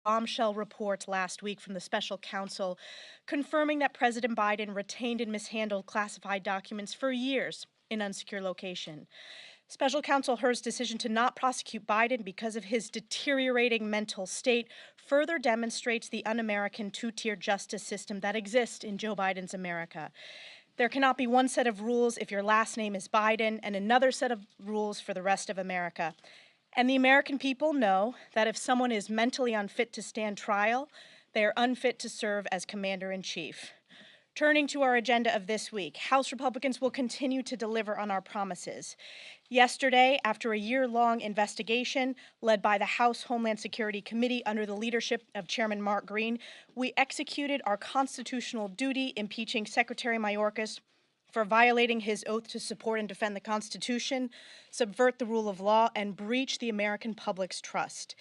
bombshell report last week from the special counsel confirming that President Biden retained and mishandled classified documents for years in unsecure location. Special counsel Hur's decision to not prosecute Biden because of his deteriorating mental state further demonstrates the un American two tier justice system that exists in Joe Biden's America. There cannot be one set of rules if your last name is Biden and another set of rules for the rest of America. And the American people know that if someone is mentally unfit to stand trial, they are unfit to serve as commander in chief. Turning to our agenda of this week, House Republicans will continue to deliver on our promises. Yesterday, after a year-long investigation led by the House Homeland Security Committee under the leadership of Chairman Mark Green, we executed our constitutional duty impeaching Secretary Mayorkas for violating his oath to support and defend the Constitution, subvert the rule of law, and breach the American public's trust.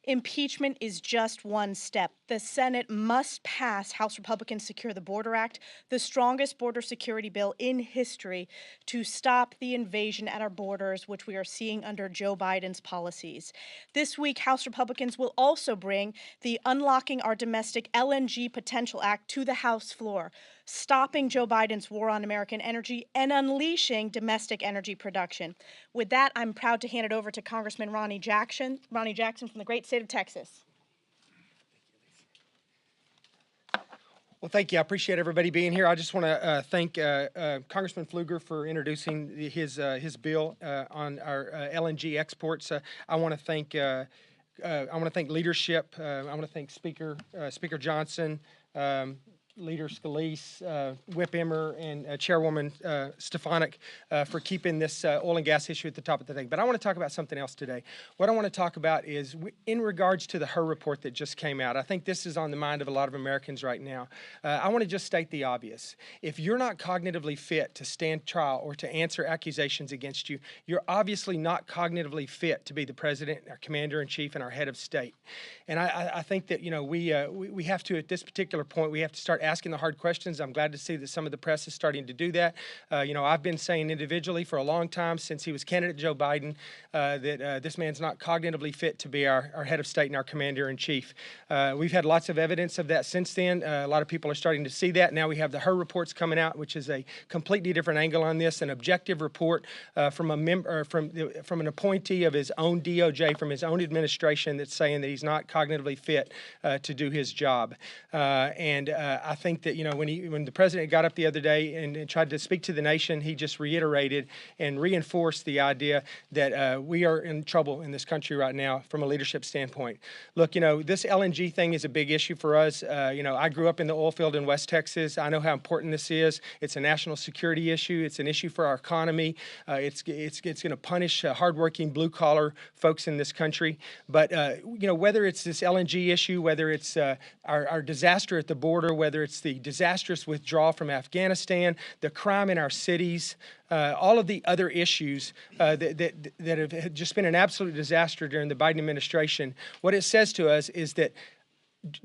Impeachment is just one step. The Senate must pass House Republicans' Secure the Border Act, the strongest border security bill in history, to stop the invasion at our borders, which we are seeing under Joe Biden's policies. This week, House Republicans will also bring the Unlocking Our Domestic LNG Potential Act to the House floor, stopping Joe Biden's war on American energy and unleashing domestic energy production. With that, I'm proud to hand it over to Congressman Ronnie Jackson from the great state of Texas. Well, thank you. I appreciate everybody being here. I just want to thank Congressman Pfluger for introducing his bill on our LNG exports. I want to thank leadership. I want to thank Speaker Johnson, Leader Scalise, Whip Emmer, and Chairwoman Stefanik for keeping this oil and gas issue at the top of the thing. But I want to talk about something else today. What I want to talk about is in regards to the Hur report that just came out. I think this is on the mind of a lot of Americans right now. I want to just state the obvious. If you're not cognitively fit to stand trial or to answer accusations against you, you're obviously not cognitively fit to be the president, our commander-in-chief, and our head of state. And I think that, you know, we have to, at this particular point, we have to start asking the hard questions. I'm glad to see that some of the press is starting to do that. You know, I've been saying individually for a long time since he was candidate Joe Biden that this man's not cognitively fit to be our head of state and our commander-in-chief. We've had lots of evidence of that since then. A lot of people are starting to see that. Now we have the Hur reports coming out, which is a completely different angle on this, an objective report from a member, from an appointee of his own DOJ, from his own administration, that's saying that he's not cognitively fit to do his job. I think that, you know, when the president got up the other day and tried to speak to the nation, he just reiterated and reinforced the idea that we are in trouble in this country right now from a leadership standpoint. Look, you know, this LNG thing is a big issue for us. You know, I grew up in the oil field in West Texas. I know how important this is. It's a national security issue. It's an issue for our economy. It's going to punish hardworking blue-collar folks in this country. But, you know, whether it's this LNG issue, whether it's our disaster at the border, whether it's the disastrous withdrawal from Afghanistan, the crime in our cities, all of the other issues that have just been an absolute disaster during the Biden administration, what it says to us is that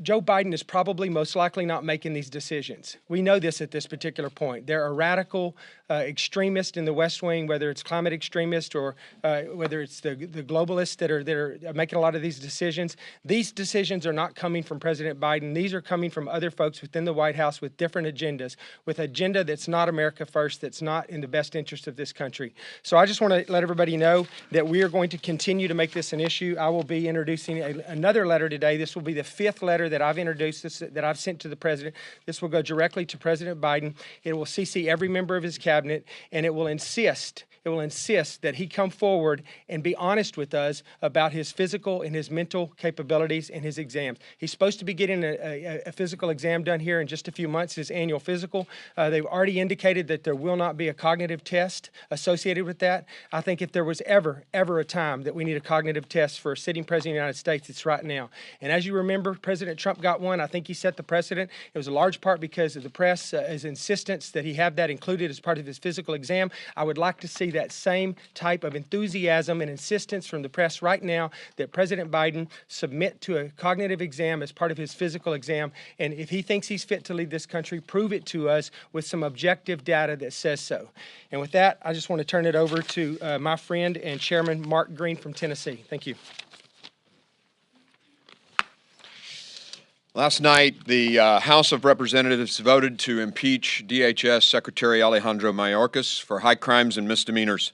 Joe Biden is probably most likely not making these decisions. We know this at this particular point. There are radical extremists in the West Wing, whether it's climate extremists or whether it's the globalists that are making a lot of these decisions. These decisions are not coming from President Biden. These are coming from other folks within the White House with different agendas, with an agenda that's not America first, that's not in the best interest of this country. So I just want to let everybody know that we are going to continue to make this an issue. I will be introducing another letter today. This will be the fifth letter that I've introduced, that I've sent to the president. This will go directly to President Biden. It will CC every member of his cabinet, and it will insist that he come forward and be honest with us about his physical and his mental capabilities and his exams. He's supposed to be getting a physical exam done here in just a few months, his annual physical. They've already indicated that there will not be a cognitive test associated with that. I think if there was ever a time that we need a cognitive test for a sitting president of the United States, it's right now. And as you remember, President Trump got one. I think he set the precedent. It was a large part because of the press, his insistence that he have that included as part of his physical exam. I would like to see that same type of enthusiasm and insistence from the press right now that President Biden submit to a cognitive exam as part of his physical exam. And if he thinks he's fit to lead this country, prove it to us with some objective data that says so. And with that, I just want to turn it over to my friend and Chairman Mark Green from Tennessee. Thank you. Last night, the House of Representatives voted to impeach DHS Secretary Alejandro Mayorkas for high crimes and misdemeanors,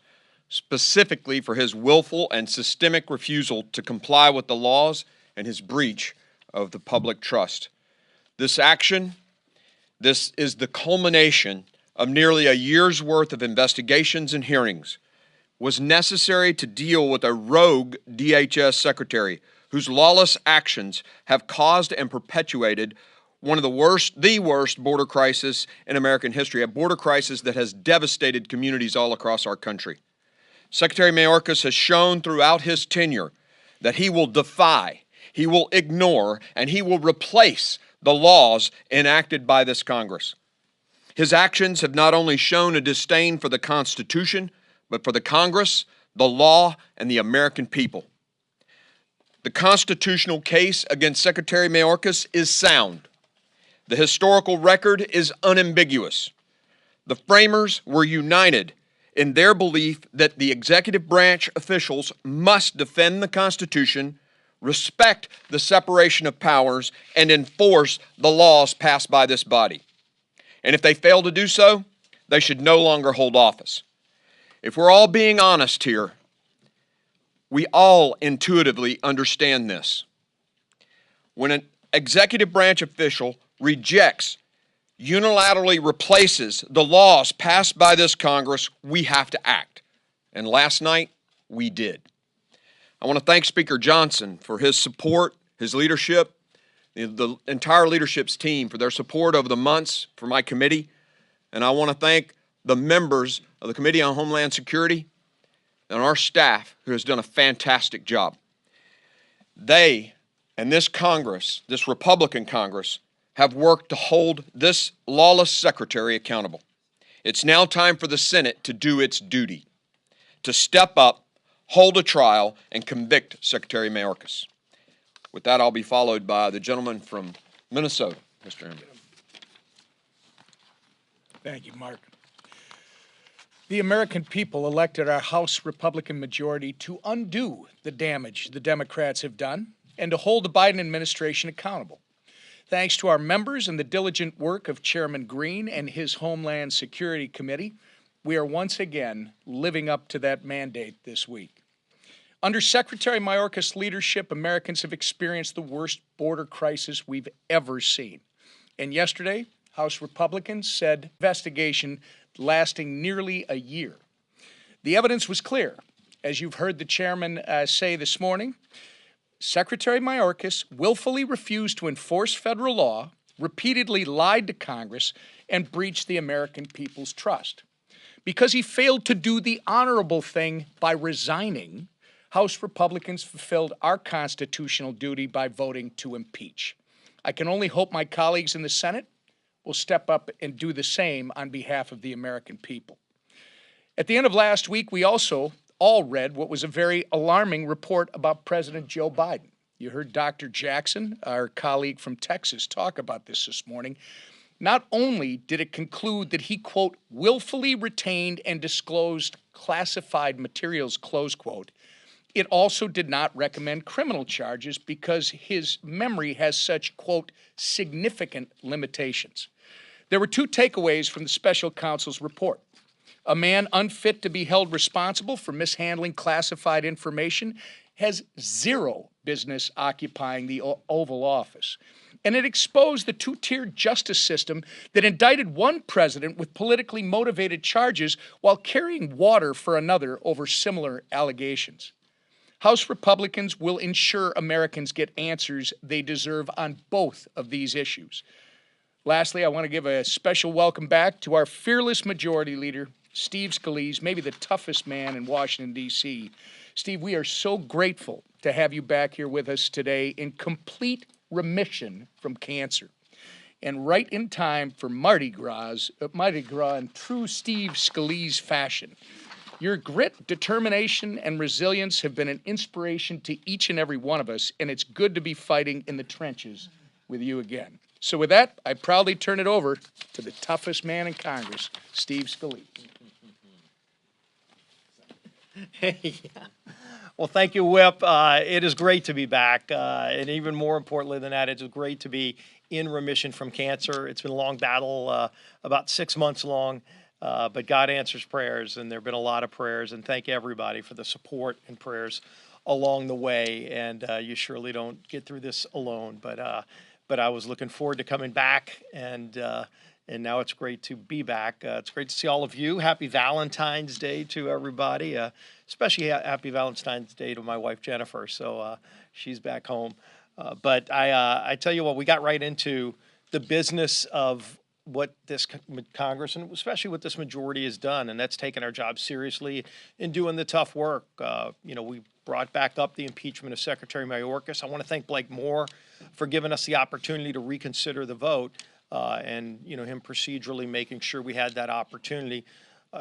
specifically for his willful and systemic refusal to comply with the laws and his breach of the public trust. This action, this is the culmination of nearly a year's worth of investigations and hearings, was necessary to deal with a rogue DHS secretary whose lawless actions have caused and perpetuated one of the worst border crisis in American history, a border crisis that has devastated communities all across our country. Secretary Mayorkas has shown throughout his tenure that he will defy, he will ignore, and he will replace the laws enacted by this Congress. His actions have not only shown a disdain for the Constitution, but for the Congress, the law, and the American people. The constitutional case against Secretary Mayorkas is sound. The historical record is unambiguous. The framers were united in their belief that the executive branch officials must defend the Constitution, respect the separation of powers, and enforce the laws passed by this body. And if they fail to do so, they should no longer hold office. If we're all being honest here, we all intuitively understand this. When an executive branch official rejects, unilaterally replaces the laws passed by this Congress, we have to act. And last night, we did. I want to thank Speaker Johnson for his support, his leadership, the entire leadership's team for their support over the months for my committee. And I want to thank the members of the Committee on Homeland Security and our staff who has done a fantastic job. They and this Congress, this Republican Congress, have worked to hold this lawless secretary accountable. It's now time for the Senate to do its duty, to step up, hold a trial, and convict Secretary Mayorkas. With that, I'll be followed by the gentleman from Minnesota, Mr. Emmer. Thank you, Mark. The American people elected our House Republican majority to undo the damage the Democrats have done and to hold the Biden administration accountable. Thanks to our members and the diligent work of Chairman Green and his Homeland Security Committee, we are once again living up to that mandate this week. Under Secretary Mayorkas' leadership, Americans have experienced the worst border crisis we've ever seen. And yesterday, House Republicans said investigation lasting nearly a year. The evidence was clear. As you've heard the chairman say this morning, Secretary Mayorkas willfully refused to enforce federal law, repeatedly lied to Congress, and breached the American people's trust. Because he failed to do the honorable thing by resigning, House Republicans fulfilled our constitutional duty by voting to impeach. I can only hope my colleagues in the Senate will step up and do the same on behalf of the American people. At the end of last week, we also all read what was a very alarming report about President Joe Biden. You heard Dr. Jackson, our colleague from Texas, talk about this morning. Not only did it conclude that he, quote, willfully retained and disclosed classified materials, close quote, it also did not recommend criminal charges because his memory has such, quote, significant limitations. There were two takeaways from the special counsel's report. A man unfit to be held responsible for mishandling classified information has zero business occupying the Oval Office. And it exposed the two-tiered justice system that indicted one president with politically motivated charges while carrying water for another over similar allegations. House Republicans will ensure Americans get answers they deserve on both of these issues. Lastly, I want to give a special welcome back to our fearless majority leader, Steve Scalise, maybe the toughest man in Washington, D.C. Steve, we are so grateful to have you back here with us today in complete remission from cancer. And right in time for Mardi Gras in true Steve Scalise fashion. Your grit, determination, and resilience have been an inspiration to each and every one of us, and it's good to be fighting in the trenches with you again. So with that, I proudly turn it over to the toughest man in Congress, Steve Scalise. Yeah. Well, thank you, Whip. It is great to be back. And even more importantly than that, it's great to be in remission from cancer. It's been a long battle, about 6 months long, but God answers prayers, and there have been a lot of prayers. And thank everybody for the support and prayers along the way. And you surely don't get through this alone. But I was looking forward to coming back, and now it's great to be back. It's great to see all of you. Happy Valentine's Day to everybody, especially happy Valentine's Day to my wife, Jennifer. So she's back home. But I tell you what, we got right into the business of what this Congress, and especially what this majority has done, and that's taking our job seriously and doing the tough work. We brought back up the impeachment of Secretary Mayorkas. I want to thank Blake Moore for giving us the opportunity to reconsider the vote. And him procedurally making sure we had that opportunity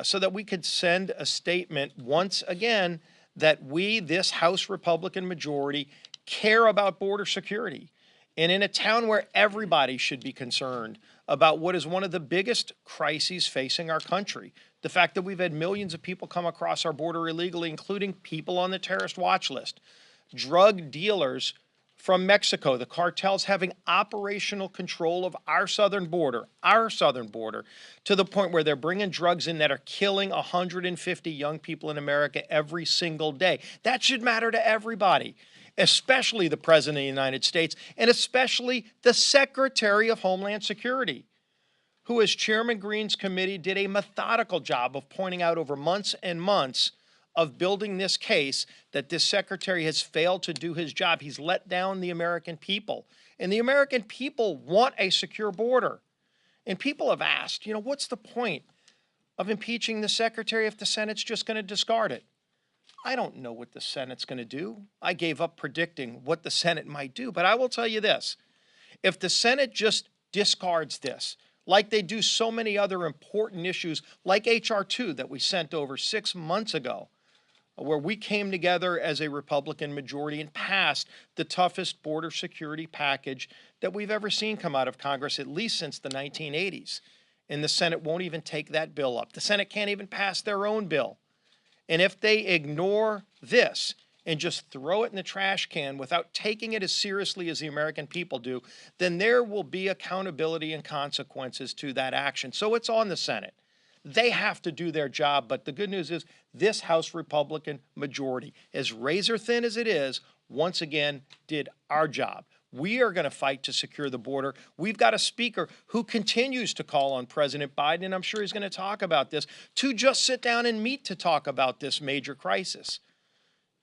so that we could send a statement once again that we, this House Republican majority, care about border security. And in a town where everybody should be concerned about what is one of the biggest crises facing our country, the fact that we've had millions of people come across our border illegally, including people on the terrorist watch list, drug dealers from Mexico, the cartels having operational control of our southern border, to the point where they're bringing drugs in that are killing 150 young people in America every single day. That should matter to everybody, especially the President of the United States, and especially the Secretary of Homeland Security, who, as Chairman Green's committee, did a methodical job of pointing out over months and months of building this case that this secretary has failed to do his job. He's let down the American people. And the American people want a secure border. And people have asked, what's the point of impeaching the secretary if the Senate's just going to discard it? I don't know what the Senate's going to do. I gave up predicting what the Senate might do. But I will tell you this. If the Senate just discards this, like they do so many other important issues, like H.R. 2 that we sent over 6 months ago, where we came together as a Republican majority and passed the toughest border security package that we've ever seen come out of Congress, at least since the 1980s. And the Senate won't even take that bill up. The Senate can't even pass their own bill. And if they ignore this and just throw it in the trash can without taking it as seriously as the American people do, then there will be accountability and consequences to that action. So it's on the Senate. They have to do their job, but the good news is this House Republican majority, as razor thin as it is, once again did our job. We are going to fight to secure the border. We've got a speaker who continues to call on President Biden, and I'm sure he's going to talk about this, to just sit down and meet to talk about this major crisis.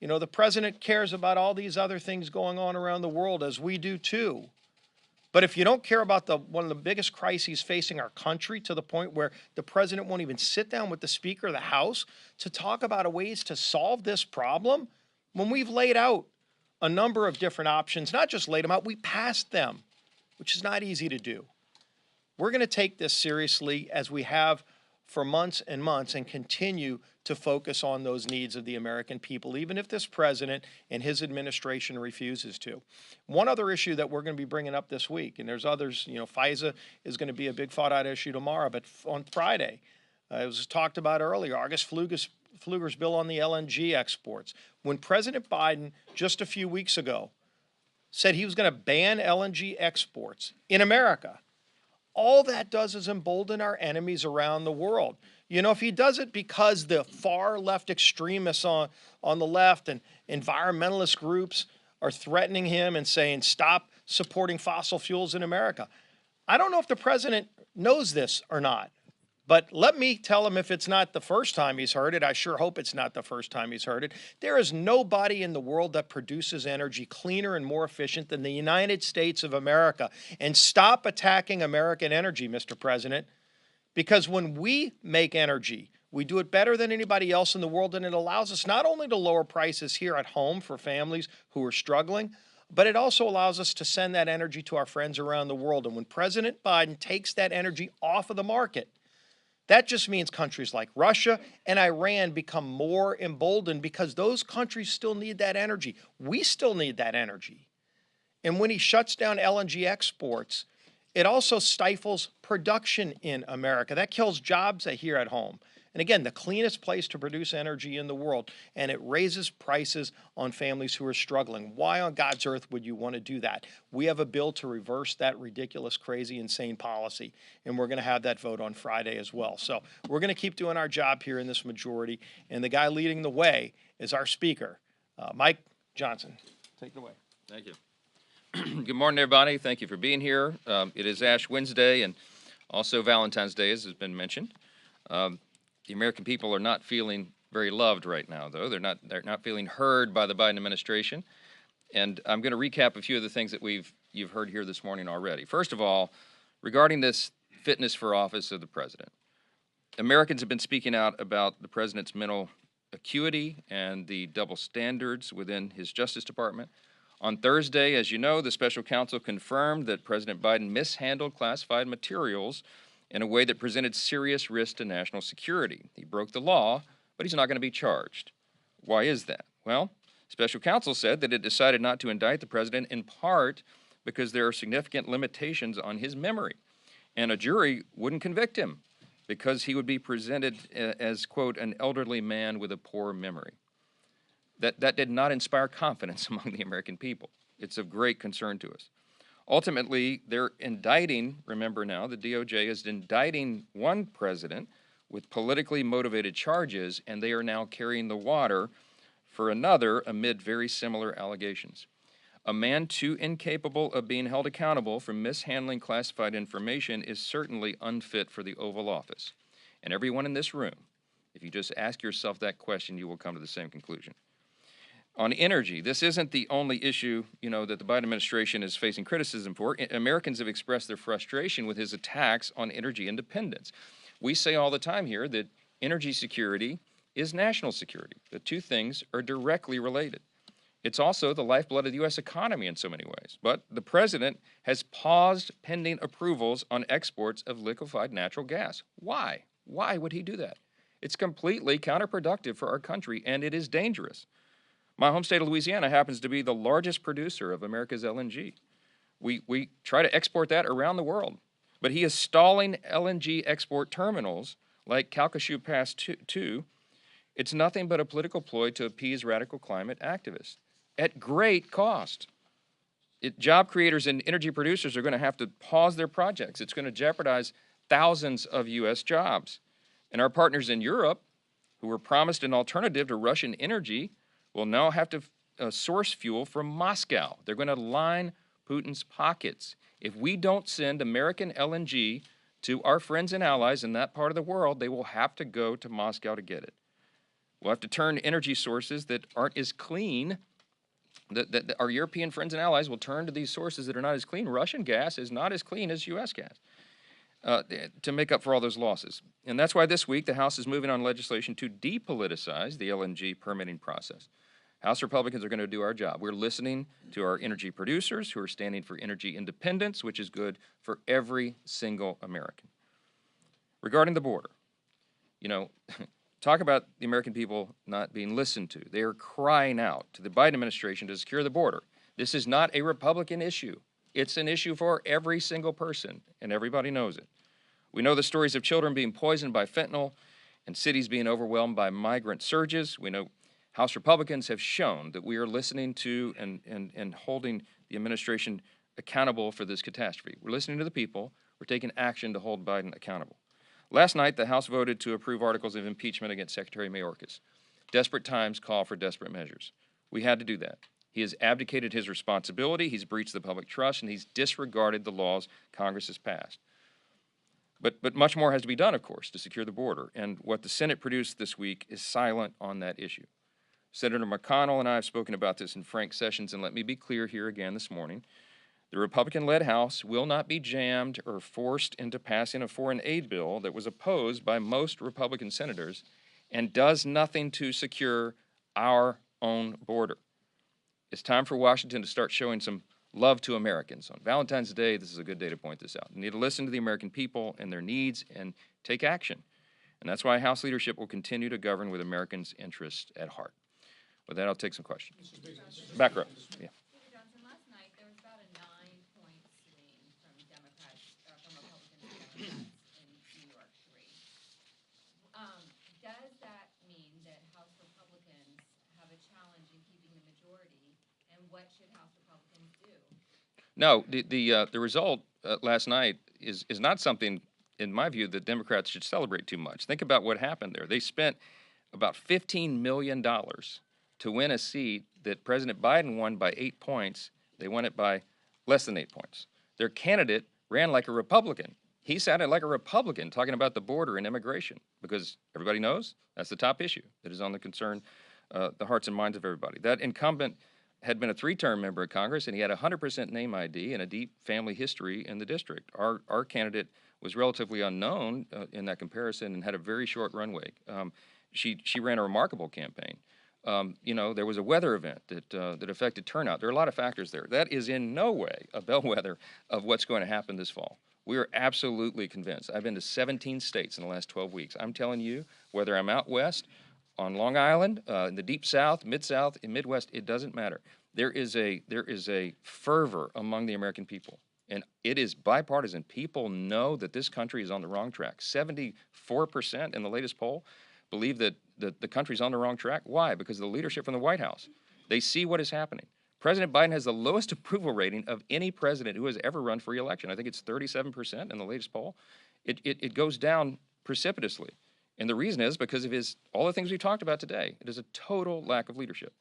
The president cares about all these other things going on around the world, as we do too. But if you don't care about one of the biggest crises facing our country, to the point where the president won't even sit down with the Speaker of the House to talk about ways to solve this problem, when we've laid out a number of different options, not just laid them out, we passed them, which is not easy to do. We're going to take this seriously, as we have for months and months, and continue to focus on those needs of the American people, even if this president and his administration refuses to. One other issue that we're going to be bringing up this week, and there's others, FISA is going to be a big fought-out issue tomorrow, but on Friday, it was talked about earlier, August Pfluger's bill on the LNG exports. When President Biden, just a few weeks ago, said he was going to ban LNG exports in America, all that does is embolden our enemies around the world. If he does it because the far left extremists on the left and environmentalist groups are threatening him and saying, stop supporting fossil fuels in America. I don't know if the president knows this or not, but let me tell him, if it's not the first time he's heard it, I sure hope it's not the first time he's heard it. There is nobody in the world that produces energy cleaner and more efficient than the United States of America. And stop attacking American energy, Mr. President, because when we make energy, we do it better than anybody else in the world, and it allows us not only to lower prices here at home for families who are struggling, but it also allows us to send that energy to our friends around the world. And when President Biden takes that energy off of the market, that just means countries like Russia and Iran become more emboldened, because those countries still need that energy. We still need that energy. And when he shuts down LNG exports, it also stifles production in America. That kills jobs here at home. And again, the cleanest place to produce energy in the world, and it raises prices on families who are struggling. Why on God's earth would you want to do that? We have a bill to reverse that ridiculous, crazy, insane policy, and we're going to have that vote on Friday as well. So we're going to keep doing our job here in this majority, and the guy leading the way is our Speaker, Mike Johnson. Take it away. Thank you. Good morning, everybody. Thank you for being here. It is Ash Wednesday and also Valentine's Day, as has been mentioned. The American people are not feeling very loved right now, though. They're not feeling heard by the Biden administration. And I'm going to recap a few of the things that you've heard here this morning already. First of all, regarding this fitness for office of the president, Americans have been speaking out about the president's mental acuity and the double standards within his Justice Department. On Thursday, as you know, the special counsel confirmed that President Biden mishandled classified materials in a way that presented serious risk to national security. He broke the law, but he's not going to be charged. Why is that? Well, special counsel said that it decided not to indict the president in part because there are significant limitations on his memory, and a jury wouldn't convict him because he would be presented as, quote, an elderly man with a poor memory. That did not inspire confidence among the American people. It's of great concern to us. Ultimately, they're indicting, remember now, the DOJ is indicting one president with politically motivated charges, and they are now carrying the water for another amid very similar allegations. A man too incapable of being held accountable for mishandling classified information is certainly unfit for the Oval Office. And everyone in this room, if you just ask yourself that question, you will come to the same conclusion. On energy, this isn't the only issue, that the Biden administration is facing criticism for. Americans have expressed their frustration with his attacks on energy independence. We say all the time here that energy security is national security. The two things are directly related. It's also the lifeblood of the U.S. economy in so many ways. But the president has paused pending approvals on exports of liquefied natural gas. Why? Why would he do that? It's completely counterproductive for our country, and it is dangerous. My home state of Louisiana happens to be the largest producer of America's LNG. We try to export that around the world. But he is stalling LNG export terminals like Calcasieu Pass 2. It's nothing but a political ploy to appease radical climate activists at great cost. Job creators and energy producers are going to have to pause their projects. It's going to jeopardize thousands of U.S. jobs. And our partners in Europe, who were promised an alternative to Russian energy, will now have to source fuel from Moscow. They're going to line Putin's pockets. If we don't send American LNG to our friends and allies in that part of the world, they will have to go to Moscow to get it. We'll have to turn to energy sources that aren't as clean. That our European friends and allies will turn to these sources that are not as clean. Russian gas is not as clean as U.S. gas to make up for all those losses. And that's why this week the House is moving on legislation to depoliticize the LNG permitting process. House Republicans are going to do our job. We're listening to our energy producers who are standing for energy independence, which is good for every single American. Regarding the border, talk about the American people not being listened to. They are crying out to the Biden administration to secure the border. This is not a Republican issue. It's an issue for every single person, and everybody knows it. We know the stories of children being poisoned by fentanyl and cities being overwhelmed by migrant surges. We know House Republicans have shown that we are listening to and holding the administration accountable for this catastrophe. We're listening to the people. We're taking action to hold Biden accountable. Last night, the House voted to approve articles of impeachment against Secretary Mayorkas. Desperate times call for desperate measures. We had to do that. He has abdicated his responsibility, he's breached the public trust, and he's disregarded the laws Congress has passed. But much more has to be done, of course, to secure the border, and what the Senate produced this week is silent on that issue. Senator McConnell and I have spoken about this in frank sessions, and let me be clear here again this morning. The Republican-led House will not be jammed or forced into passing a foreign aid bill that was opposed by most Republican senators and does nothing to secure our own border. It's time for Washington to start showing some love to Americans. On Valentine's Day, this is a good day to point this out. We need to listen to the American people and their needs and take action. And that's why House leadership will continue to govern with Americans' interests at heart. With that, I'll take some questions. Back row. Yeah. Last night there was about a 9-point swing from Democrats, from Republicans to Democrats in New York 3. what should House Republicans do? No, the result last night is not something, in my view, that Democrats should celebrate too much. Think about what happened there. They spent about $15 million to win a seat that President Biden won by 8 points. They won it by less than 8 points. Their candidate ran like a Republican. He sounded like a Republican talking about the border and immigration, because everybody knows that's the top issue that is on the concern, the hearts and minds of everybody. That incumbent had been a 3-term member of Congress, and he had 100% name ID and a deep family history in the district. Our candidate was relatively unknown in that comparison and had a very short runway. She ran a remarkable campaign. You know, there was a weather event that affected turnout. There are a lot of factors there. That is in no way a bellwether of what's going to happen this fall. We are absolutely convinced. I've been to 17 states in the last 12 weeks. I'm telling you, whether I'm out west, on Long Island, in the Deep South, Mid-South, in Midwest, it doesn't matter. There is a fervor among the American people, and it is bipartisan. People know that this country is on the wrong track. 74% in the latest poll believe that the country's on the wrong track. Why? Because of the leadership from the White House. They see what is happening. President Biden has the lowest approval rating of any president who has ever run for re-election. I think it's 37% in the latest poll. It goes down precipitously. And the reason is because of all the things we talked about today. It is a total lack of leadership.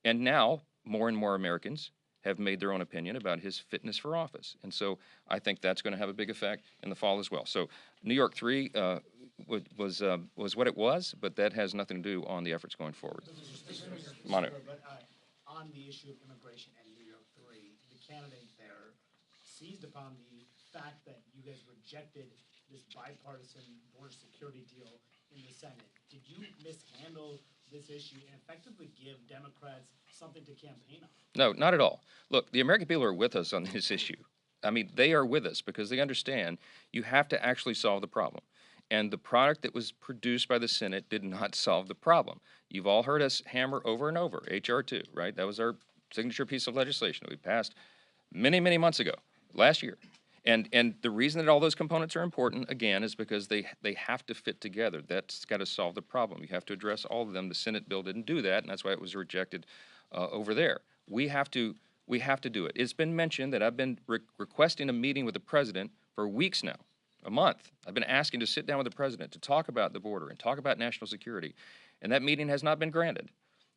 And now more and more Americans have made their own opinion about his fitness for office. And so I think that's going to have a big effect in the fall as well. So New York 3 was what it was, but that has nothing to do on the efforts going forward. Manu. But on the issue of immigration and New York 3, the candidate there seized upon the fact that you guys rejected this bipartisan border security deal in the Senate. Did you mishandle this issue and effectively give Democrats something to campaign on? No, not at all. Look, the American people are with us on this issue. I mean, they are with us because they understand you have to actually solve the problem. And the product that was produced by the Senate did not solve the problem. You've all heard us hammer over and over H.R. 2, right? That was our signature piece of legislation that we passed many, many months ago, last year. And the reason that all those components are important, again, is because they have to fit together. That's got to solve the problem. You have to address all of them. The Senate bill didn't do that, and that's why it was rejected over there. We have to do it. It's been mentioned that I've been requesting a meeting with the president for weeks now, a month. I've been asking to sit down with the president to talk about the border and talk about national security, and that meeting has not been granted.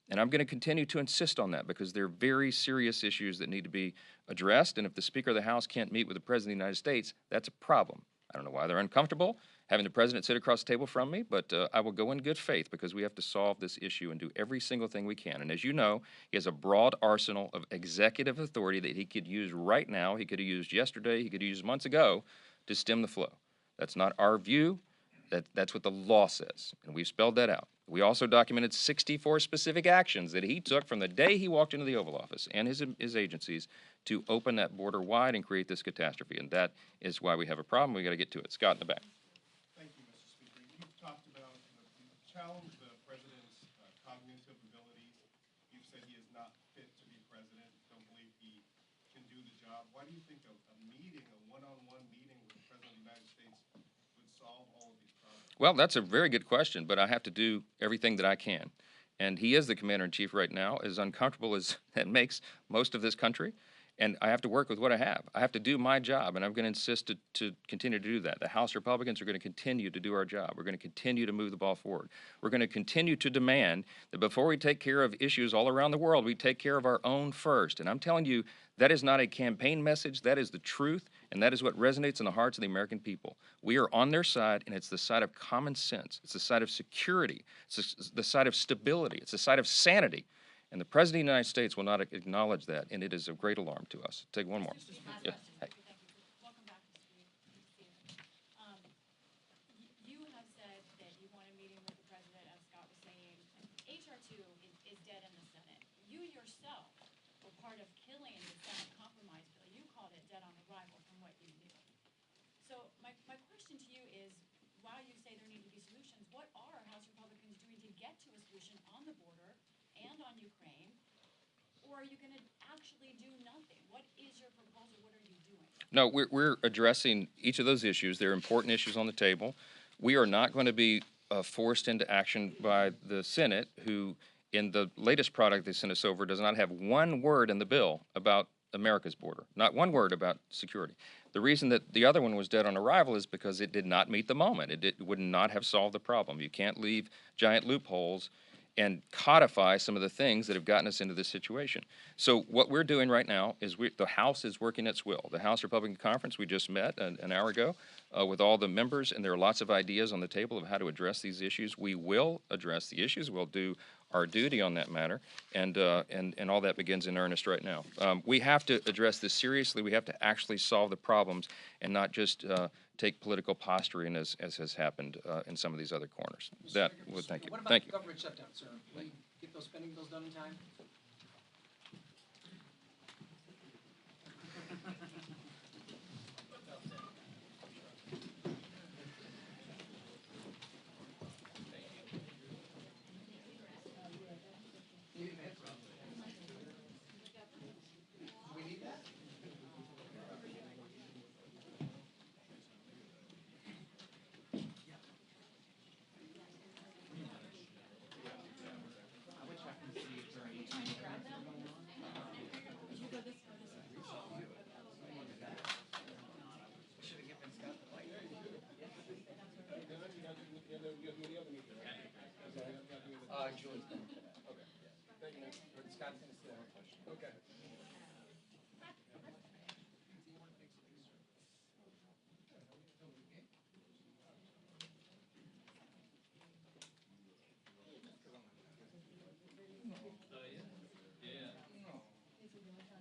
And I'm going to continue to insist on that because they're very serious issues that need to be addressed. And if the Speaker of the House can't meet with the President of the United States, that's a problem. I don't know why they're uncomfortable having the President sit across the table from me, but I will go in good faith because we have to solve this issue and do every single thing we can. And as you know, he has a broad arsenal of executive authority that he could use right now, he could have used yesterday, he could have used months ago to stem the flow. That's not our view. That's what the law says, and we've spelled that out. We also documented 64 specific actions that he took from the day he walked into the Oval Office and his agencies to open that border wide and create this catastrophe, and that is why we have a problem. We got to get to it. Scott in the back. Thank you, Mr. Speaker. You've talked about, you've challenged the president's cognitive abilities. You've said he is not fit to be president. Don't believe he can do the job. Why do you think a meeting, a one-on-one meeting with the President of the United States would solve all of these problems? Well, that's a very good question, but I have to do everything that I can. And he is the commander-in-chief right now, as uncomfortable as that makes most of this country. And I have to work with what I have. I have to do my job, and I'm going to insist to continue to do that. The House Republicans are going to continue to do our job. We're going to continue to move the ball forward. We're going to continue to demand that before we take care of issues all around the world, we take care of our own first. And I'm telling you, that is not a campaign message. That is the truth, and that is what resonates in the hearts of the American people. We are on their side, and it's the side of common sense. It's the side of security. It's the side of stability. It's the side of sanity. And the President of the United States will not acknowledge that, and it is of great alarm to us. Take one more. Yeah. Hey. Welcome back, Mr. Reed. Good to see you. You have said that you want a meeting with the president, as Scott was saying. HR 2 is dead in the Senate. You yourself were part of killing the Senate compromise bill. You called it dead on arrival from what you knew. So my question to you is, while you say there need to be solutions, what are House Republicans doing to get to a solution on the border and on Ukraine? Or are you going to actually do nothing? What is your proposal? What are you doing? No, we're addressing each of those issues. They're important issues on the table. We are not going to be forced into action by the Senate, who In the latest product they sent us over does not have one word in the bill about America's border, not one word about security. The reason that the other one was dead on arrival is because it did not meet the moment. It would not have solved the problem. You can't leave giant loopholes and codify some of the things that have gotten us into this situation. So what we're doing right now is the House is working its will. The House Republican Conference, we just met an hour ago with all the members, and there are lots of ideas on the table of how to address these issues. We will address the issues. We'll do our duty on that matter, and all that begins in earnest right now. We have to address this seriously. We have to actually solve the problems and not just take political posturing as has happened in some of these other corners. That would thank you. What about Thank the you. government shutdown, sir? Will you get those spending bills done in time?